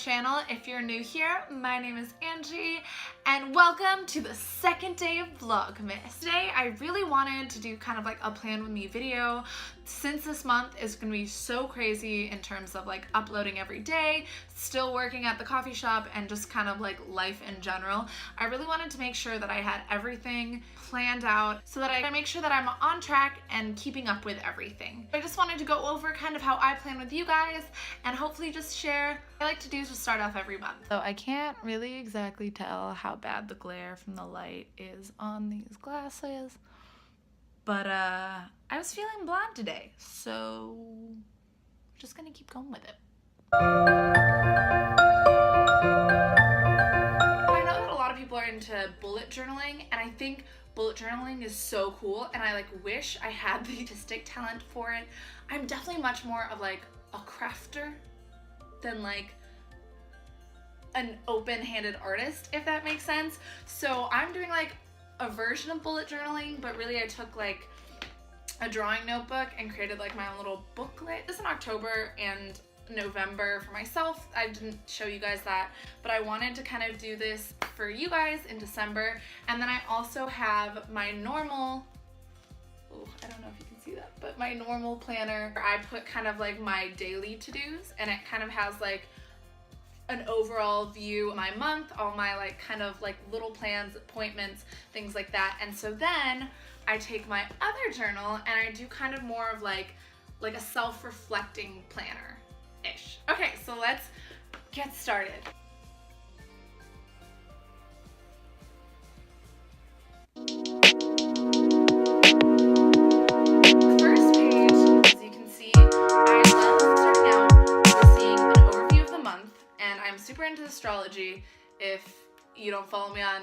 channel. If you're new here, my name is Angie and welcome to the second day of Vlogmas. Today I really wanted to do kind of like a plan with me video since this month is going to be so crazy in terms of like uploading every day, still working at the coffee shop, and just kind of like life in general. I really wanted to make sure that I had everything planned out so that I make sure that I'm on track and keeping up with everything. I just wanted to go over kind of how I plan with you guys and hopefully just share what I like to do to start off every month. So I can't really exactly tell how bad the glare from the light is on these glasses, but I was feeling blonde today, so I'm just gonna keep going with it. I know that a lot of people are into bullet journaling, and I think bullet journaling is so cool, and I wish I had the artistic talent for it. I'm definitely much more of like a crafter than like an open-handed artist, if that makes sense. So I'm doing like a version of bullet journaling, but really I took like a drawing notebook and created like my own little booklet. This is in October and November for myself. I didn't show you guys that, but I wanted to kind of do this for you guys in December. And then I also have my normal, I don't know if you can see that, but my normal planner where I put kind of like my daily to-dos, and it kind of has like an overall view of my month, all my like kind of like little plans, appointments, things like that. And so then I take my other journal and I do kind of more of like a self-reflecting planner-ish. Okay, so let's get started. First page, as you can see, I love starting out with seeing an overview of the month, and I'm super into astrology. If you don't follow me on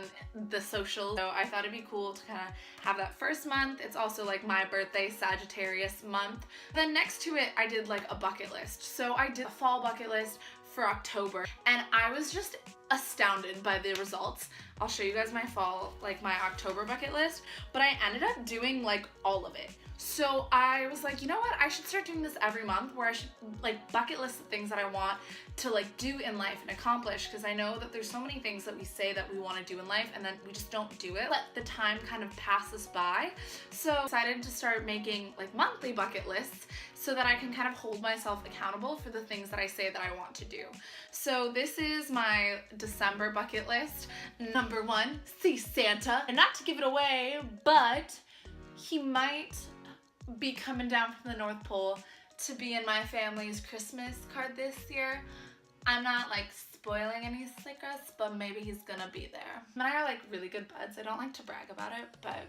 the socials, so I thought it'd be cool to kind of have that first month. It's also like my birthday, Sagittarius month. Then next to it, I did like a bucket list. So I did a fall bucket list for October, and I was just astounded by the results. I'll show you guys my fall, like my October bucket list, but I ended up doing like all of it. So I was like, you know what, I should start doing this every month, where I should like bucket list the things that I want to like do in life and accomplish, because I know that there's so many things that we say that we want to do in life and then we just don't do it. Let the time kind of pass us by. So I decided to start making like monthly bucket lists so that I can kind of hold myself accountable for the things that I say that I want to do. So this is my December bucket list. Number 1, see Santa. And not to give it away, but he might be coming down from the North Pole to be in my family's Christmas card this year. I'm not like spoiling any secrets, but maybe he's gonna be there. And I are like really good buds. I don't like to brag about it, but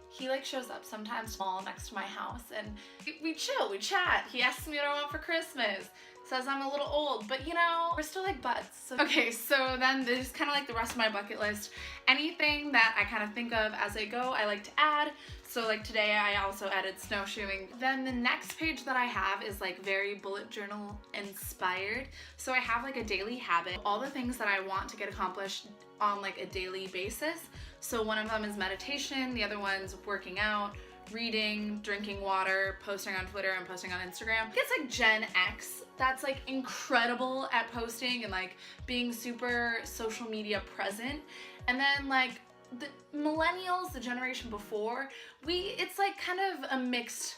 he like shows up sometimes small next to my house, and we chill, we chat. He asks me what I want for Christmas, says I'm a little old, but you know, we're still like buds. So, okay, so then there's kind of like the rest of my bucket list. Anything that I kind of think of as I go, I like to add. So like today I also added snowshoeing. Then the next page that I have is like very bullet journal inspired. So I have like a daily habit, all the things that I want to get accomplished on like a daily basis. So one of them is meditation, the other one's working out, reading, drinking water, posting on Twitter, and posting on Instagram. It's like Gen X that's like incredible at posting and like being super social media present. And then like the millennials, the generation before, it's like kind of a mixed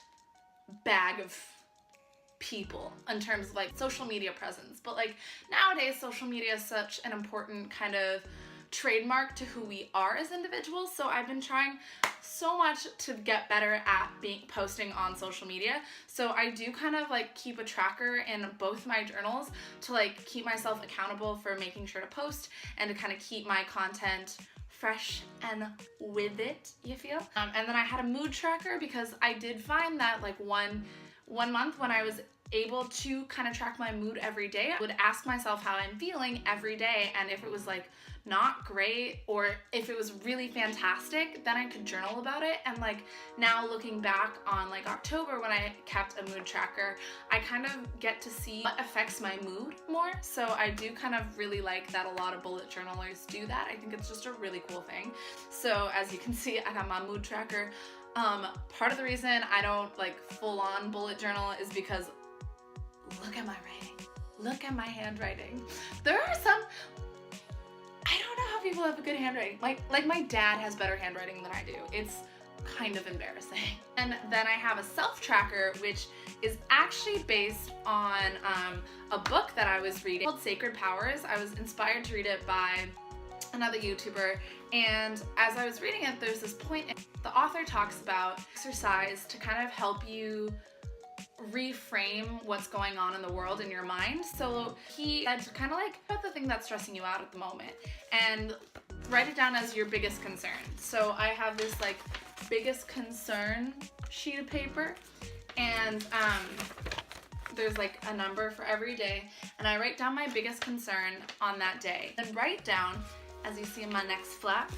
bag of people in terms of like social media presence. But like nowadays, social media is such an important kind of trademark to who we are as individuals. So I've been trying so much to get better at posting on social media. So I do kind of like keep a tracker in both my journals to like keep myself accountable for making sure to post and to kind of keep my content fresh and with it, you feel? And then I had a mood tracker because I did find that like one month when I was able to kind of track my mood every day, I would ask myself how I'm feeling every day, and if it was like not great or if it was really fantastic, then I could journal about it. And like now looking back on like October when I kept a mood tracker, I kind of get to see what affects my mood more. So I do kind of really like that a lot of bullet journalers do that. I think it's just a really cool thing. So as you can see, I got my mood tracker. Part of the reason I don't like full on bullet journal is because look at my writing. look at my handwriting. There are some, I don't know how people have a good handwriting. Like my dad has better handwriting than I do. It's kind of embarrassing. And then I have a self-tracker, which is actually based on a book that I was reading called Sacred Powers. I was inspired to read it by another YouTuber, and as I was reading it, there's this point, the author talks about exercise to kind of help you reframe what's going on in the world in your mind. So he said to kind of like about the thing that's stressing you out at the moment and write it down as your biggest concern. So I have this like biggest concern sheet of paper, and there's like a number for every day, and I write down my biggest concern on that day. Then write down, as you see in my next flap,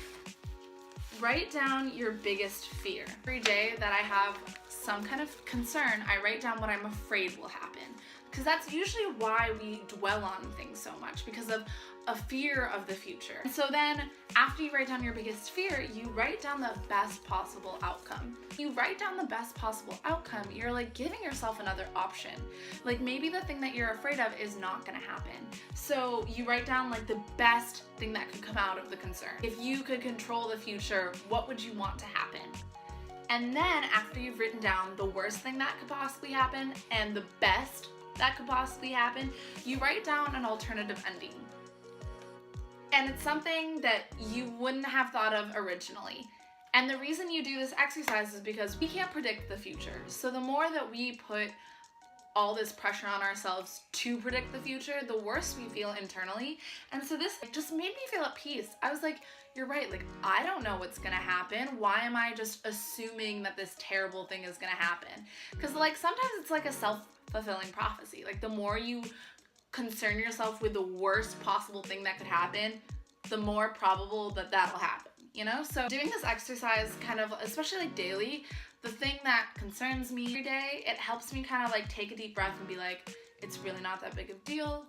write down your biggest fear. Every day that I have some kind of concern, I write down what I'm afraid will happen. Because that's usually why we dwell on things so much, because of a fear of the future. And so then after you write down your biggest fear, you write down the best possible outcome. You write down the best possible outcome, you're like giving yourself another option. Like maybe the thing that you're afraid of is not gonna happen. So you write down like the best thing that could come out of the concern. If you could control the future, what would you want to happen? And then after you've written down the worst thing that could possibly happen and the best that could possibly happen, you write down an alternative ending. And it's something that you wouldn't have thought of originally. And the reason you do this exercise is because we can't predict the future. So the more that we put all this pressure on ourselves to predict the future, the worse we feel internally. And so this just made me feel at peace. I was like, you're right, like I don't know what's gonna happen. Why am I just assuming that this terrible thing is gonna happen? Because like sometimes it's like a self-fulfilling prophecy. Like the more you concern yourself with the worst possible thing that could happen, the more probable that that'll happen, you know? So doing this exercise kind of, especially like daily, the thing that concerns me every day, it helps me kind of like take a deep breath and be like, it's really not that big of a deal.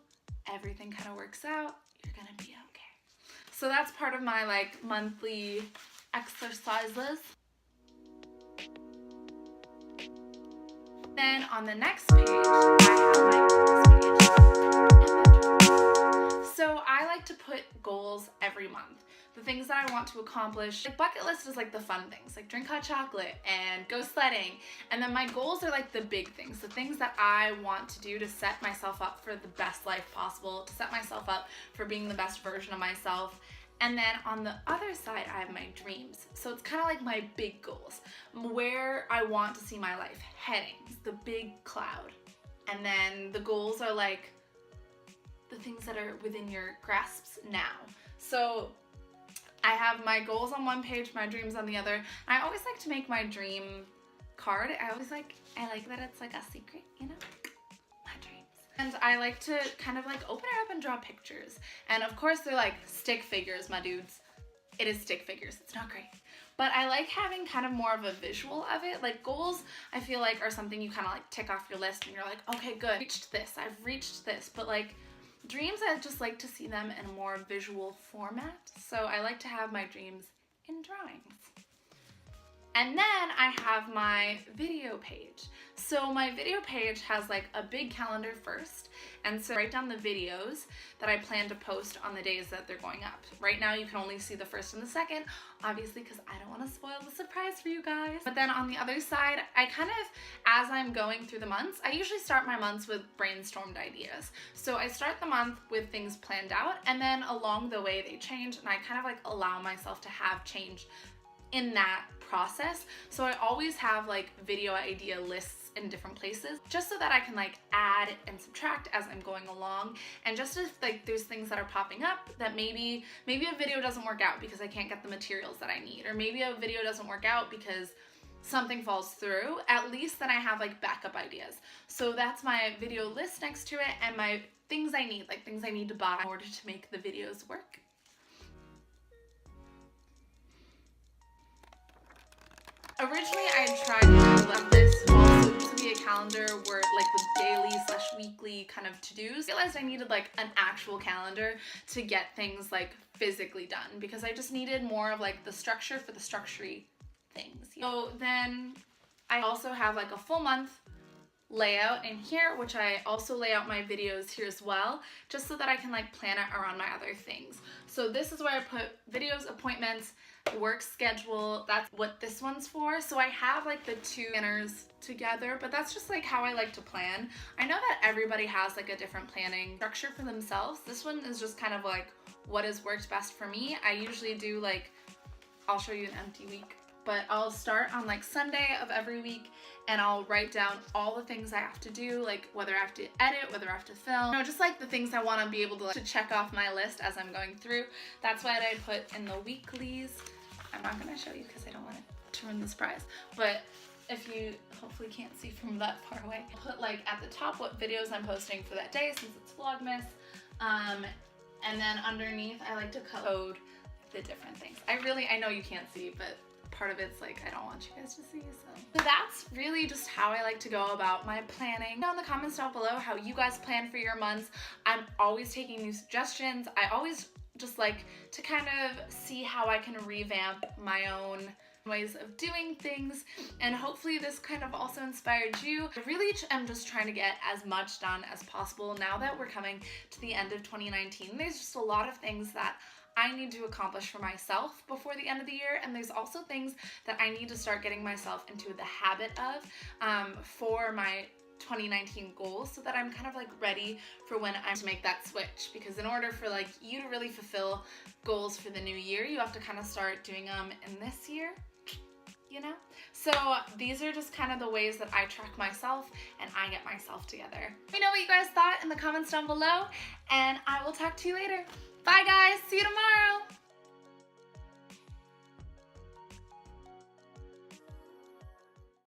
Everything kind of works out. You're gonna be okay. So that's part of my like monthly exercises. Then on the next page, I have my goals page. So I like to put goals every month. The things that I want to accomplish. Like bucket list is like the fun things, like drink hot chocolate and go sledding. And then my goals are like the big things, the things that I want to do to set myself up for the best life possible, to set myself up for being the best version of myself. And then on the other side, I have my dreams. So it's kind of like my big goals, where I want to see my life heading, the big cloud. And then the goals are like the things that are within your grasps now. So I have my goals on one page, my dreams on the other. I always like to make my dream card. I like that it's like a secret, you know? And I like to kind of like open it up and draw pictures. And of course they're like stick figures, my dudes. It is stick figures, it's not great. But I like having kind of more of a visual of it. Like goals, I feel like are something you kind of like tick off your list and you're like, okay, good, I've reached this. But like dreams, I just like to see them in a more visual format. So I like to have my dreams in drawings. And then I have my video page. So my video page has like a big calendar first. And so I write down the videos that I plan to post on the days that they're going up. Right now you can only see the first and the second, obviously because I don't want to spoil the surprise for you guys. But then on the other side, I kind of, as I'm going through the months, I usually start my months with brainstormed ideas. So I start the month with things planned out, and then along the way they change, and I kind of like allow myself to have change in that process. So I always have like video idea lists in different places, just so that I can like add and subtract as I'm going along. And just if like there's things that are popping up that maybe a video doesn't work out because I can't get the materials that I need, or maybe a video doesn't work out because something falls through, at least then I have like backup ideas. So that's my video list next to it, and my things I need, like things I need to buy in order to make the videos work. Originally, I tried to let this also to be a calendar where like with daily / weekly kind of to-dos. I realized I needed like an actual calendar to get things like physically done, because I just needed more of like the structure for the structure-y things. So then I also have like a full month layout in here, which I also lay out my videos here as well, just so that I can like plan it around my other things. So this is where I put videos, appointments, work schedule. That's what this one's for. So I have like the two planners together, but that's just like how I like to plan. I know that everybody has like a different planning structure for themselves. This one is just kind of like what has worked best for me. I usually do like, I'll show you an empty week, but I'll start on like Sunday of every week and I'll write down all the things I have to do, like whether I have to edit, whether I have to film, you know, just like the things I want to be able to check off my list as I'm going through. That's what I put in the weeklies. I'm not going to show you because I don't want to ruin the surprise, but if you hopefully can't see from that far away, I'll put like at the top what videos I'm posting for that day since it's Vlogmas, and then underneath I like to code the different things. I know you can't see, but part of it's like I don't want you guys to see, so that's really just how I like to go about my planning. Down in the comments down below how you guys plan for your months. I'm always taking new suggestions. I always just like to kind of see how I can revamp my own ways of doing things, and hopefully this kind of also inspired you. I really am just trying to get as much done as possible now that we're coming to the end of 2019. There's just a lot of things that I need to accomplish for myself before the end of the year, and there's also things that I need to start getting myself into the habit of for my 2019 goals, so that I'm kind of like ready for when I'm to make that switch. Because in order for like you to really fulfill goals for the new year, you have to kind of start doing them in this year, you know? So these are just kind of the ways that I track myself and I get myself together. Let me know what you guys thought in the comments down below, and I will talk to you later. Bye guys, see you tomorrow.